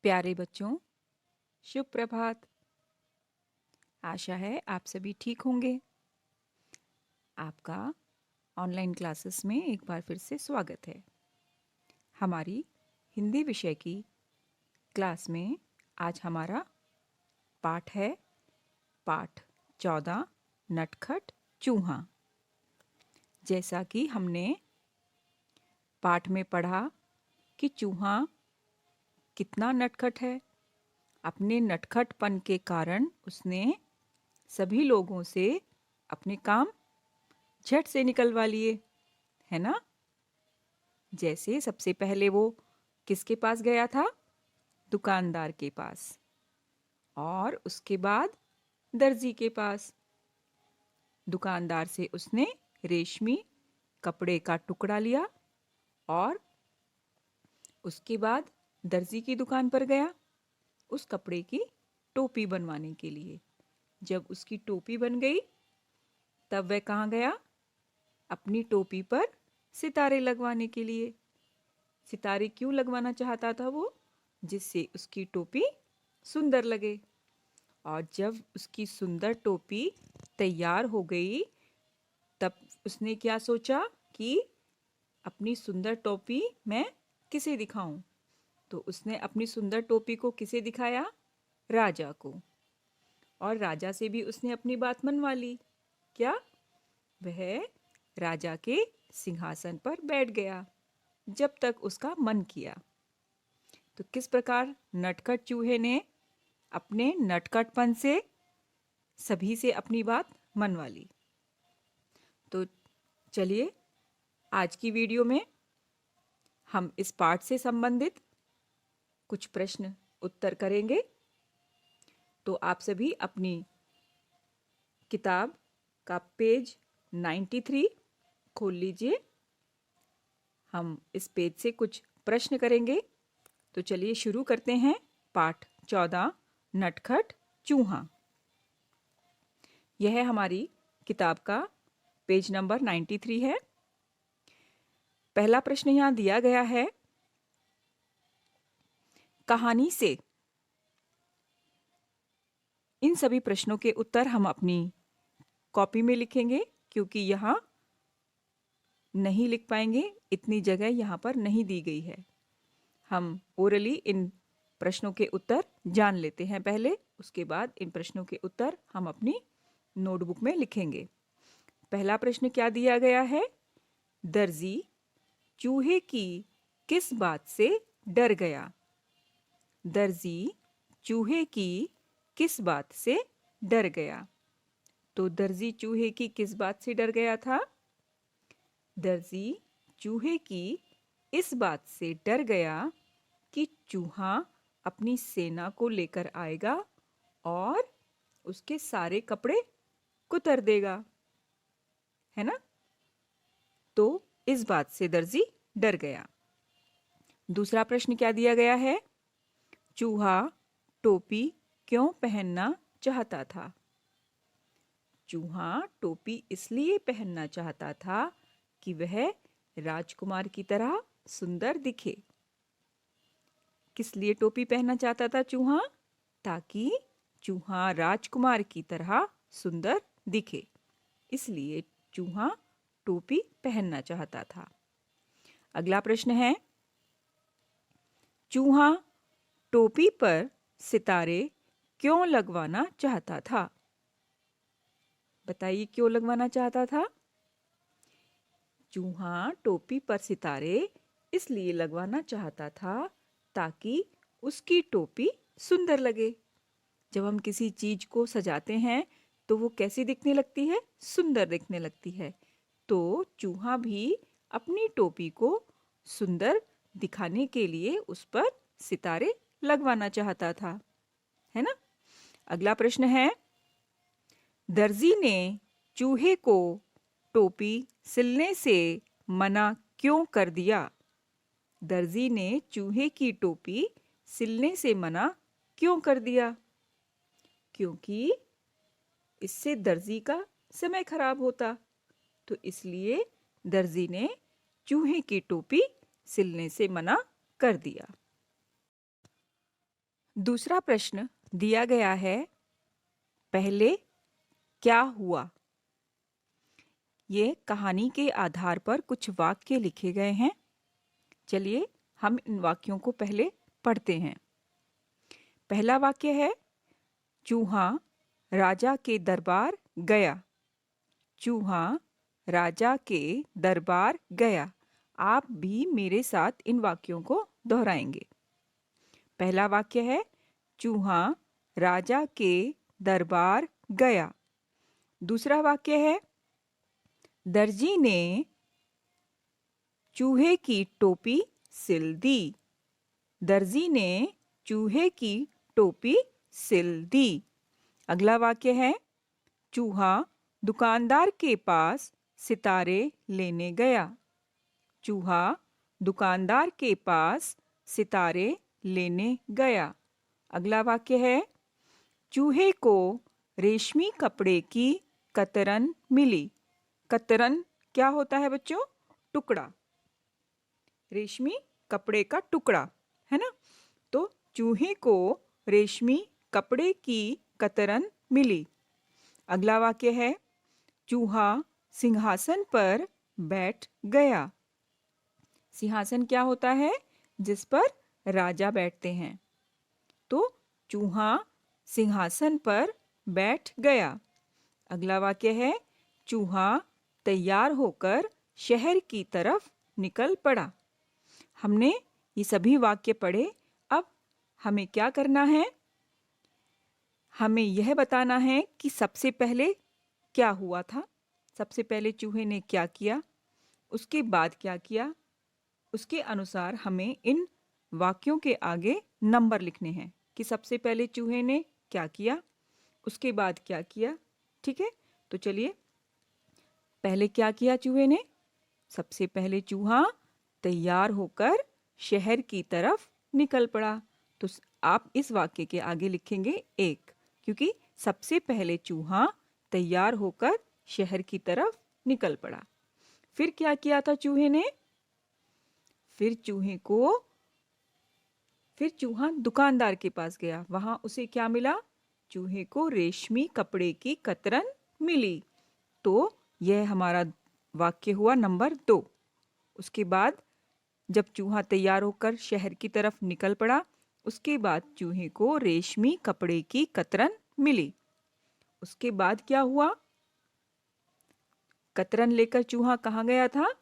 प्यारे बच्चों, शुभ प्रभात। आशा है आप सभी ठीक होंगे। आपका ऑनलाइन क्लासेस में एक बार फिर से स्वागत है। हमारी हिंदी विषय की क्लास में आज हमारा पाठ है पाठ 14 नटखट चूहा। जैसा कि हमने पाठ में पढ़ा कि चूहा कितना नटखट है। अपने नटखटपन के कारण उसने सभी लोगों से अपने काम झट से निकलवा लिए, है ना। जैसे सबसे पहले वो किसके पास गया था? दुकानदार के पास। और उसके बाद दर्जी के पास। दुकानदार से उसने रेशमी कपड़े का टुकड़ा लिया और उसके बाद दर्जी की दुकान पर गया उस कपड़े की टोपी बनवाने के लिए। जब उसकी टोपी बन गई तब वह कहाँ गया? अपनी टोपी पर सितारे लगवाने के लिए। सितारे क्यों लगवाना चाहता था वो? जिससे उसकी टोपी सुंदर लगे। और जब उसकी सुंदर टोपी तैयार हो गई तब उसने क्या सोचा कि अपनी सुंदर टोपी मैं किसे दिखाऊं? तो उसने अपनी सुंदर टोपी को किसे दिखाया? राजा को। और राजा से भी उसने अपनी बात मनवा ली। क्या? वह राजा के सिंहासन पर बैठ गया जब तक उसका मन किया। तो किस प्रकार नटखट चूहे ने अपने नटखटपन से सभी से अपनी बात मनवा ली। तो चलिए आज की वीडियो में हम इस पाठ से संबंधित कुछ प्रश्न उत्तर करेंगे। तो आप सभी अपनी किताब का पेज 93 खोल लीजिए। हम इस पेज से कुछ प्रश्न करेंगे। तो चलिए शुरू करते हैं पाठ 14 नटखट चूहा। यह हमारी किताब का पेज नंबर 93 है। पहला प्रश्न यहाँ दिया गया है, कहानी से। इन सभी प्रश्नों के उत्तर हम अपनी कॉपी में लिखेंगे क्योंकि यहाँ नहीं लिख पाएंगे, इतनी जगह यहाँ पर नहीं दी गई है। हम ओरली इन प्रश्नों के उत्तर जान लेते हैं पहले, उसके बाद इन प्रश्नों के उत्तर हम अपनी नोटबुक में लिखेंगे। पहला प्रश्न क्या दिया गया है? दर्जी चूहे की किस बात से डर गया? दर्जी चूहे की किस बात से डर गया? तो दर्जी चूहे की किस बात से डर गया था? दर्जी चूहे की इस बात से डर गया कि चूहा अपनी सेना को लेकर आएगा और उसके सारे कपड़े कुतर देगा, है ना। तो इस बात से दर्जी डर गया। दूसरा प्रश्न क्या दिया गया है? चूहा टोपी क्यों पहनना चाहता था? चूहा टोपी इसलिए पहनना चाहता था कि वह राजकुमार की तरह सुंदर दिखे। किस लिए टोपी पहनना चाहता था चूहा? ताकि चूहा राजकुमार की तरह सुंदर दिखे, इसलिए चूहा टोपी पहनना चाहता था। अगला प्रश्न है, चूहा टोपी पर सितारे क्यों लगवाना चाहता था? बताइए क्यों लगवाना चाहता था? चूहा टोपी पर सितारे इसलिए लगवाना चाहता था ताकि उसकी टोपी सुंदर लगे। जब हम किसी चीज को सजाते हैं तो वो कैसी दिखने लगती है? सुंदर दिखने लगती है। तो चूहा भी अपनी टोपी को सुंदर दिखाने के लिए उस पर सितारे लगवाना चाहता था, है ना। अगला प्रश्न है, दर्जी ने चूहे को टोपी सिलने से मना क्यों कर दिया? दर्जी ने चूहे की टोपी सिलने से मना क्यों कर दिया? क्योंकि इससे दर्जी का समय खराब होता, तो इसलिए दर्जी ने चूहे की टोपी सिलने से मना कर दिया। दूसरा प्रश्न दिया गया है, पहले क्या हुआ? ये कहानी के आधार पर कुछ वाक्य लिखे गए हैं। चलिए हम इन वाक्यों को पहले पढ़ते हैं। पहला वाक्य है, चूहा राजा के दरबार गया। चूहा राजा के दरबार गया। आप भी मेरे साथ इन वाक्यों को दोहराएंगे। पहला वाक्य है, चूहा राजा के दरबार गया। दूसरा वाक्य है, दर्जी ने चूहे की टोपी सिल दी। दर्जी ने चूहे की टोपी सिल दी। अगला वाक्य है, चूहा दुकानदार के पास सितारे लेने गया। चूहा दुकानदार के पास सितारे लेने गया। अगला वाक्य है, चूहे को रेशमी कपड़े की कतरन मिली। कतरन क्या होता है बच्चों? टुकड़ा। रेशमी कपड़े का टुकड़ा, है ना? तो चूहे को रेशमी कपड़े की कतरन मिली। अगला वाक्य है, चूहा सिंहासन पर बैठ गया। सिंहासन क्या होता है? जिस पर राजा बैठते हैं। तो चूहा सिंहासन पर बैठ गया। अगला वाक्य है, चूहा तैयार होकर शहर की तरफ निकल पड़ा। हमने ये सभी वाक्य पढ़े। अब हमें क्या करना है? हमें यह बताना है कि सबसे पहले क्या हुआ था। सबसे पहले चूहे ने क्या किया, उसके बाद क्या किया। उसके अनुसार हमें इन वाक्यों के आगे नंबर लिखने हैं कि सबसे पहले चूहे ने क्या किया, उसके बाद क्या किया। ठीक है, तो चलिए, पहले क्या किया चूहे ने? सबसे पहले चूहा तैयार होकर शहर की तरफ निकल पड़ा। तो आप इस वाक्य के आगे लिखेंगे 1, क्योंकि सबसे पहले चूहा तैयार होकर शहर की तरफ निकल पड़ा। फिर क्या किया था चूहे ने? फिर चूहा दुकानदार के पास गया। वहां उसे क्या मिला? चूहे को रेशमी कपड़े की कतरन मिली। तो यह हमारा वाक्य हुआ नंबर 2। उसके बाद जब चूहा तैयार होकर शहर की तरफ निकल पड़ा, उसके बाद चूहे को रेशमी कपड़े की कतरन मिली। उसके बाद क्या हुआ? कतरन लेकर चूहा कहाँ गया था?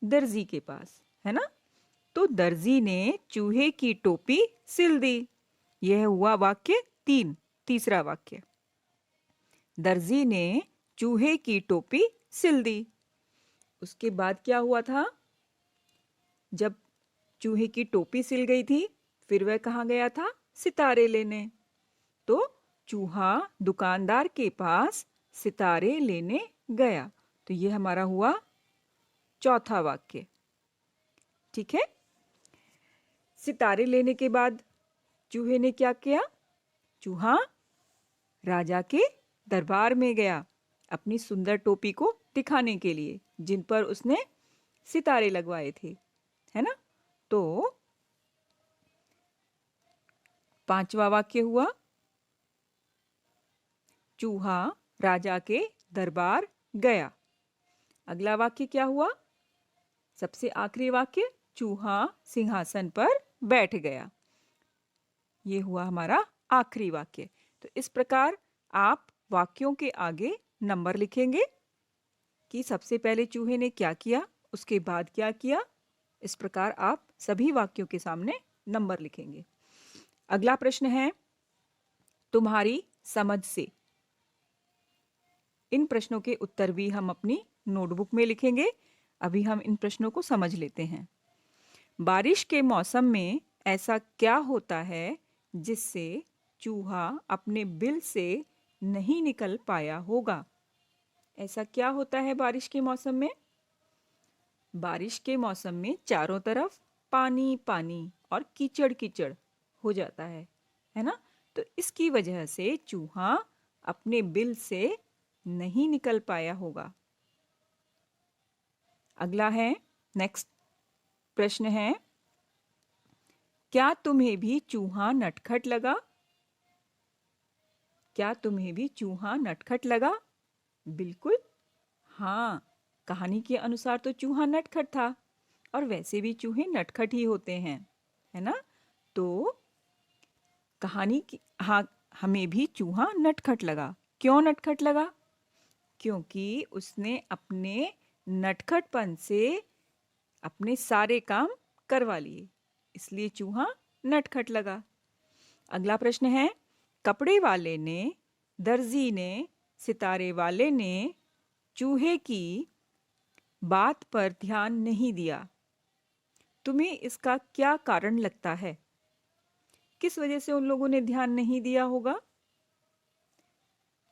दर्जी के पास, है ना? तो दर्जी ने चूहे की टोपी सिल दी। यह हुआ वाक्य 3, तीसरा वाक्य। दर्जी ने चूहे की टोपी सिल दी। उसके बाद क्या हुआ था? जब चूहे की टोपी सिल गई थी, फिर वह कहाँ गया था? सितारे लेने। तो चूहा दुकानदार के पास सितारे लेने गया। तो यह हमारा हुआ चौथा वाक्य। ठीक है, सितारे लेने के बाद चूहे ने क्या किया? चूहा राजा के दरबार में गया अपनी सुंदर टोपी को दिखाने के लिए, जिन पर उसने सितारे लगवाए थे, है ना? तो पांचवा वाक्य हुआ, चूहा राजा के दरबार गया। अगला वाक्य क्या हुआ? सबसे आखिरी वाक्य, चूहा सिंहासन पर बैठ गया। ये हुआ हमारा आखिरी वाक्य। तो इस प्रकार आप वाक्यों के आगे नंबर लिखेंगे कि सबसे पहले चूहे ने क्या किया, उसके बाद क्या किया। इस प्रकार आप सभी वाक्यों के सामने नंबर लिखेंगे। अगला प्रश्न है, तुम्हारी समझ से। इन प्रश्नों के उत्तर भी हम अपनी नोटबुक में लिखेंगे। अभी हम इन प्रश्नों को समझ लेते हैं। बारिश के मौसम में ऐसा क्या होता है जिससे चूहा अपने बिल से नहीं निकल पाया होगा? ऐसा क्या होता है बारिश के मौसम में? बारिश के मौसम में चारों तरफ पानी पानी और कीचड़ कीचड़ हो जाता है ना? तो इसकी वजह से चूहा अपने बिल से नहीं निकल पाया होगा। अगला है, नेक्स्ट प्रश्न है, क्या तुम्हें भी चूहा नटखट लगा? क्या तुम्हें भी चूहा नटखट लगा? बिल्कुल हाँ, कहानी के अनुसार तो चूहा नटखट था और वैसे भी चूहे नटखट ही होते हैं, है ना? तो कहानी की हाँ, हमें भी चूहा नटखट लगा। क्यों नटखट लगा? क्योंकि उसने अपने नटखटपन से अपने सारे काम करवा लिए, इसलिए चूहा नटखट लगा। अगला प्रश्न है, कपड़े वाले ने, दर्जी ने, सितारे वाले ने चूहे की बात पर ध्यान नहीं दिया। तुम्हें इसका क्या कारण लगता है? किस वजह से उन लोगों ने ध्यान नहीं दिया होगा?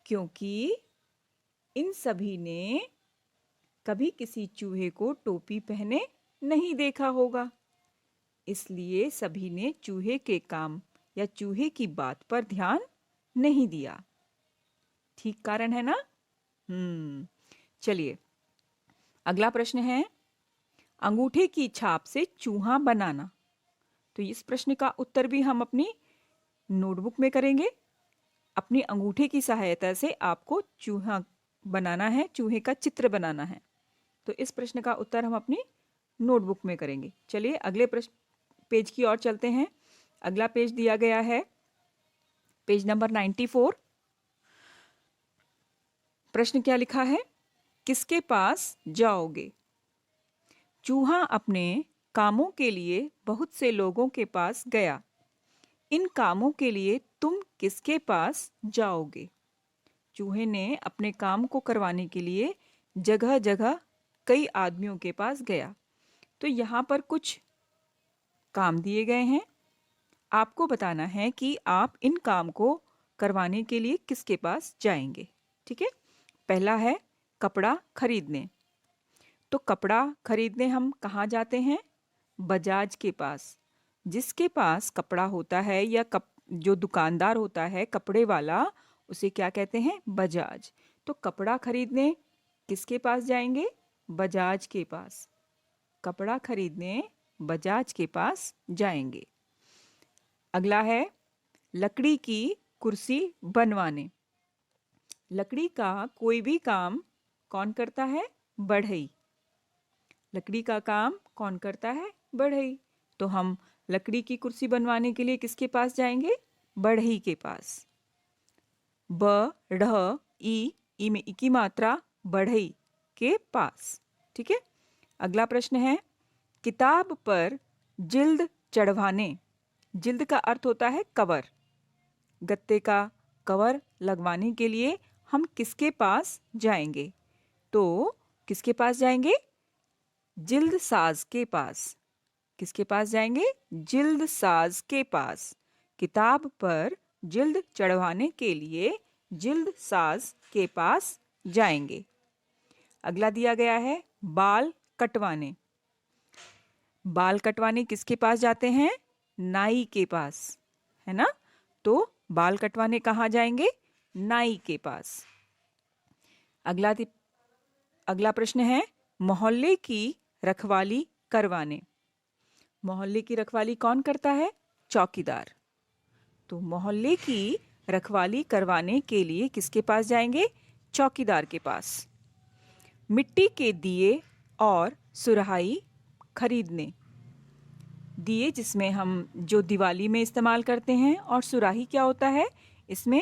क्योंकि इन सभी ने कभी किसी चूहे को टोपी पहने नहीं देखा होगा, इसलिए सभी ने चूहे के काम या चूहे की बात पर ध्यान नहीं दिया। ठीक कारण है ना? चलिए अगला प्रश्न है, अंगूठे की छाप से चूहा बनाना। तो इस प्रश्न का उत्तर भी हम अपनी नोटबुक में करेंगे। अपनी अंगूठे की सहायता से आपको चूहा बनाना है, चूहे का चित्र बनाना है। तो इस प्रश्न का उत्तर हम अपनी नोटबुक में करेंगे। चलिए अगले प्रश्न पेज की ओर चलते हैं। अगला पेज दिया गया है पेज नंबर 94। प्रश्न क्या लिखा है? किसके पास जाओगे? चूहा अपने कामों के लिए बहुत से लोगों के पास गया। इन कामों के लिए तुम किसके पास जाओगे? चूहे ने अपने काम को करवाने के लिए जगह जगह कई आदमियों के पास गया। तो यहाँ पर कुछ काम दिए गए हैं, आपको बताना है कि आप इन काम को करवाने के लिए किसके पास जाएंगे। ठीक है, पहला है कपड़ा खरीदने। तो कपड़ा खरीदने हम कहाँ जाते हैं? बजाज के पास। जिसके पास कपड़ा होता है या जो दुकानदार होता है कपड़े वाला, उसे क्या कहते हैं? बजाज। तो कपड़ा खरीदने किसके पास जाएंगे? बजाज के पास। कपड़ा खरीदने बजाज के पास जाएंगे। अगला है लकड़ी की कुर्सी बनवाने। लकड़ी का कोई भी काम कौन करता है? बढ़ई। लकड़ी का काम कौन करता है? बढ़ई। तो हम लकड़ी की कुर्सी बनवाने के लिए किसके पास जाएंगे? बढ़ई के पास। ब ढ़ ई में ई की मात्रा, बढ़ई के पास। ठीक है, अगला प्रश्न है किताब पर जिल्द चढ़वाने। जिल्द का अर्थ होता है कवर। गत्ते का कवर लगवाने के लिए हम किसके पास जाएंगे? तो किसके पास जाएंगे? जिल्द साज के पास। किसके पास जाएंगे? जिल्द साज के पास। किताब पर जिल्द चढ़वाने के लिए जिल्द साज के पास जाएंगे। अगला दिया गया है बाल कटवाने। बाल कटवाने किसके पास जाते हैं? नाई के पास, है ना? तो बाल कटवाने कहाँ जाएंगे? नाई के पास। अगला प्रश्न है मोहल्ले की रखवाली करवाने। मोहल्ले की रखवाली कौन करता है? चौकीदार। तो मोहल्ले की रखवाली करवाने के लिए किसके पास जाएंगे? चौकीदार के पास। मिट्टी के दिए और सुराही खरीदने। दिए जिसमें हम जो दिवाली में इस्तेमाल करते हैं, और सुराही क्या होता है? इसमें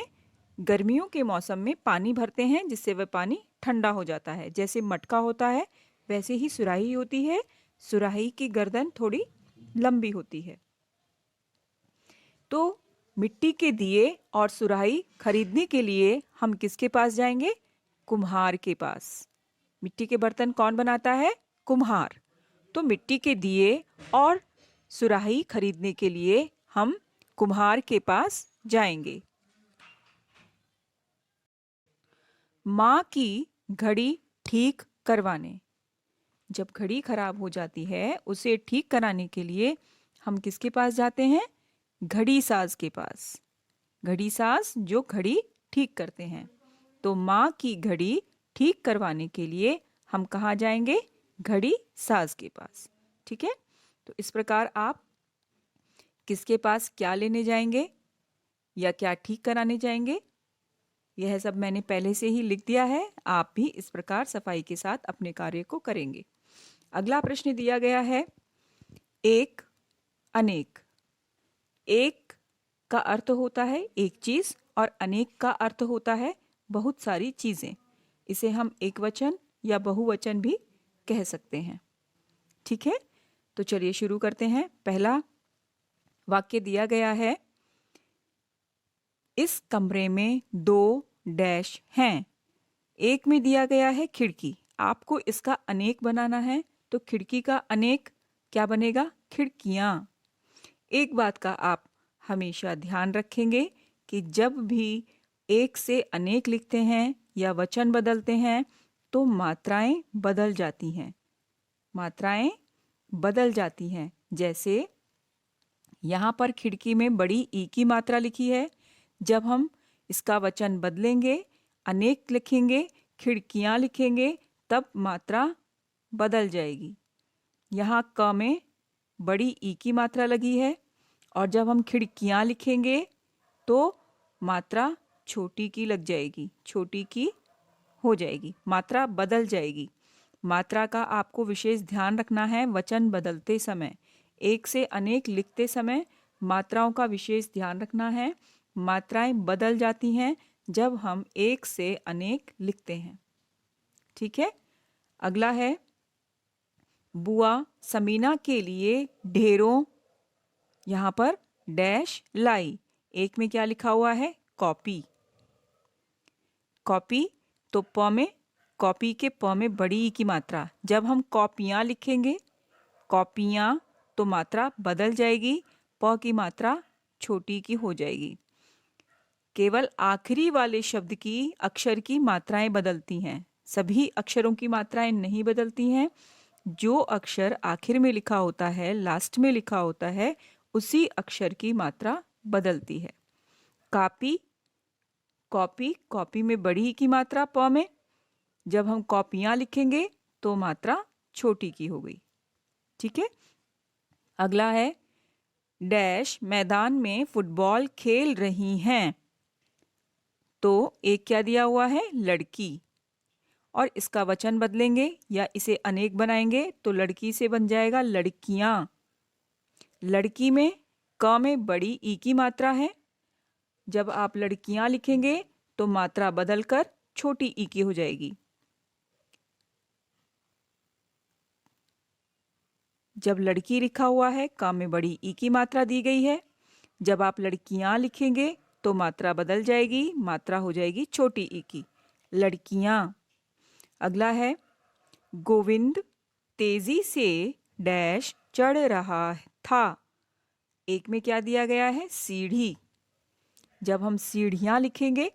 गर्मियों के मौसम में पानी भरते हैं जिससे वह पानी ठंडा हो जाता है। जैसे मटका होता है वैसे ही सुराही होती है। सुराही की गर्दन थोड़ी लंबी होती है। तो मिट्टी के दिए और सुराही खरीदने के लिए हम किसके पास जाएंगे? कुम्हार के पास। मिट्टी के बर्तन कौन बनाता है? कुम्हार। तो मिट्टी के दिए और सुराही खरीदने के लिए हम कुम्हार के पास जाएंगे। माँ की घड़ी ठीक करवाने। जब घड़ी खराब हो जाती है उसे ठीक कराने के लिए हम किसके पास जाते हैं? घड़ी साज के पास। घड़ी साज जो घड़ी ठीक करते हैं। तो माँ की घड़ी ठीक करवाने के लिए हम कहाँ जाएंगे? घड़ी साज के पास। ठीक है, तो इस प्रकार आप किसके पास क्या लेने जाएंगे या क्या ठीक कराने जाएंगे, यह सब मैंने पहले से ही लिख दिया है। आप भी इस प्रकार सफाई के साथ अपने कार्य को करेंगे। अगला प्रश्न दिया गया है, एक, अनेक। एक का अर्थ होता है एक चीज और अनेक का अर्थ होता है बहुत सारी चीजें। इसे हम एक वचन या बहुवचन भी कह सकते हैं। ठीक है, तो चलिए शुरू करते हैं। पहला वाक्य दिया गया है, इस कमरे में 2 डैश हैं। एक में दिया गया है खिड़की। आपको इसका अनेक बनाना है तो खिड़की का अनेक क्या बनेगा? खिड़कियां। एक बात का आप हमेशा ध्यान रखेंगे कि जब भी एक से अनेक लिखते हैं या वचन बदलते हैं तो मात्राएं बदल जाती हैं। मात्राएं बदल जाती हैं। जैसे यहाँ पर खिड़की में बड़ी ई की मात्रा लिखी है। जब हम इसका वचन बदलेंगे, अनेक लिखेंगे, खिड़कियां लिखेंगे, तब मात्रा बदल जाएगी। यहाँ क में बड़ी ई की मात्रा लगी है और जब हम खिड़कियां लिखेंगे तो मात्रा छोटी की लग जाएगी, छोटी की हो जाएगी, मात्रा बदल जाएगी। मात्रा का आपको विशेष ध्यान रखना है वचन बदलते समय। एक से अनेक लिखते समय मात्राओं का विशेष ध्यान रखना है। मात्राएं बदल जाती हैं जब हम एक से अनेक लिखते हैं। ठीक है, अगला है, बुआ समीना के लिए ढेरों, यहाँ पर डैश लाई। एक में क्या लिखा हुआ है? कॉपी। कॉपी, तो प में, कॉपी के प में बड़ी ई की मात्रा। जब हम कॉपियाँ लिखेंगे, कॉपियाँ, तो मात्रा बदल जाएगी, प की मात्रा छोटी की हो जाएगी। केवल आखिरी वाले शब्द की अक्षर की मात्राएं बदलती हैं, सभी अक्षरों की मात्राएं नहीं बदलती हैं। जो अक्षर आखिर में लिखा होता है, लास्ट में लिखा होता है, उसी अक्षर की मात्रा बदलती है। कापी, कॉपी, कॉपी में बड़ी की मात्रा प में। जब हम कॉपियां लिखेंगे तो मात्रा छोटी की हो गई। ठीक है, अगला है, डैश मैदान में फुटबॉल खेल रही हैं। तो एक क्या दिया हुआ है? लड़की। और इसका वचन बदलेंगे या इसे अनेक बनाएंगे तो लड़की से बन जाएगा लड़कियां। लड़की में क में बड़ी ई की मात्रा है। जब आप लड़कियां लिखेंगे तो मात्रा बदलकर छोटी ई की हो जाएगी। जब लड़की लिखा हुआ है, क में बड़ी ई की मात्रा दी गई है। जब आप लड़कियां लिखेंगे तो मात्रा बदल जाएगी, मात्रा हो जाएगी छोटी ई की, लड़कियां। अगला है, गोविंद तेजी से डैश चढ़ रहा था। एक में क्या दिया गया है? सीढ़ी। जब हम सीढ़ियां लिखेंगे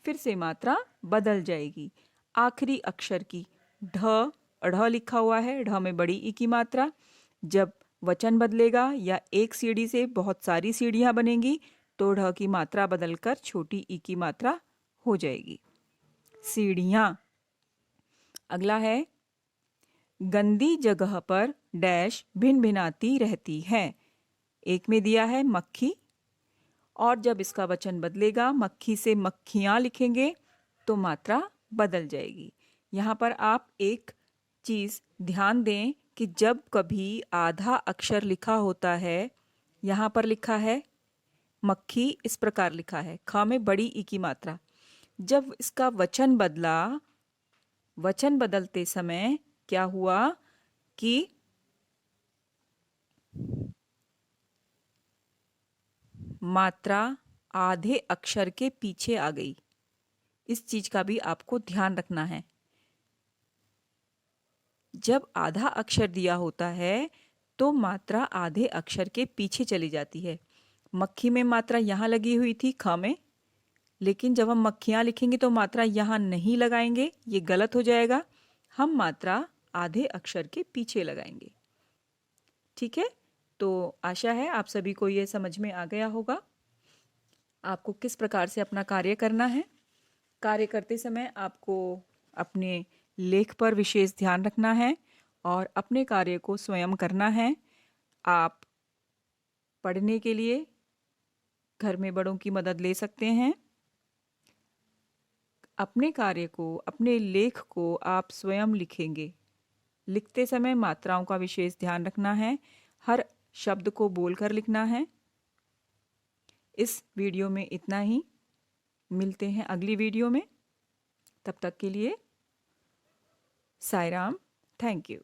फिर से मात्रा बदल जाएगी। आखिरी अक्षर की ढ, ढ़ लिखा हुआ है, ढ में बड़ी ई की मात्रा। जब वचन बदलेगा या एक सीढ़ी से बहुत सारी सीढ़ियां बनेंगी तो ढ की मात्रा बदलकर छोटी ई की मात्रा हो जाएगी, सीढ़ियां। अगला है, गंदी जगह पर डैश भिन भिनाती रहती है। एक में दिया है मक्खी और जब इसका वचन बदलेगा, मक्खी से मक्खियां लिखेंगे तो मात्रा बदल जाएगी। यहाँ पर आप एक चीज़ ध्यान दें कि जब कभी आधा अक्षर लिखा होता है, यहाँ पर लिखा है मक्खी, इस प्रकार लिखा है, ख में बड़ी ई की मात्रा। जब इसका वचन बदला, वचन बदलते समय क्या हुआ कि मात्रा आधे अक्षर के पीछे आ गई। इस चीज का भी आपको ध्यान रखना है। जब आधा अक्षर दिया होता है तो मात्रा आधे अक्षर के पीछे चली जाती है। मक्खी में मात्रा यहाँ लगी हुई थी ख में, लेकिन जब हम मक्खियाँ लिखेंगे तो मात्रा यहाँ नहीं लगाएंगे, ये गलत हो जाएगा। हम मात्रा आधे अक्षर के पीछे लगाएंगे। ठीक है, तो आशा है आप सभी को ये समझ में आ गया होगा आपको किस प्रकार से अपना कार्य करना है। कार्य करते समय आपको अपने लेख पर विशेष ध्यान रखना है और अपने कार्य को स्वयं करना है। आप पढ़ने के लिए घर में बड़ों की मदद ले सकते हैं। अपने कार्य को, अपने लेख को आप स्वयं लिखेंगे। लिखते समय मात्राओं का विशेष ध्यान रखना है। हर शब्द को बोलकर लिखना है। इस वीडियो में इतना ही। मिलते हैं अगली वीडियो में। तब तक के लिए साई राम। Thank you.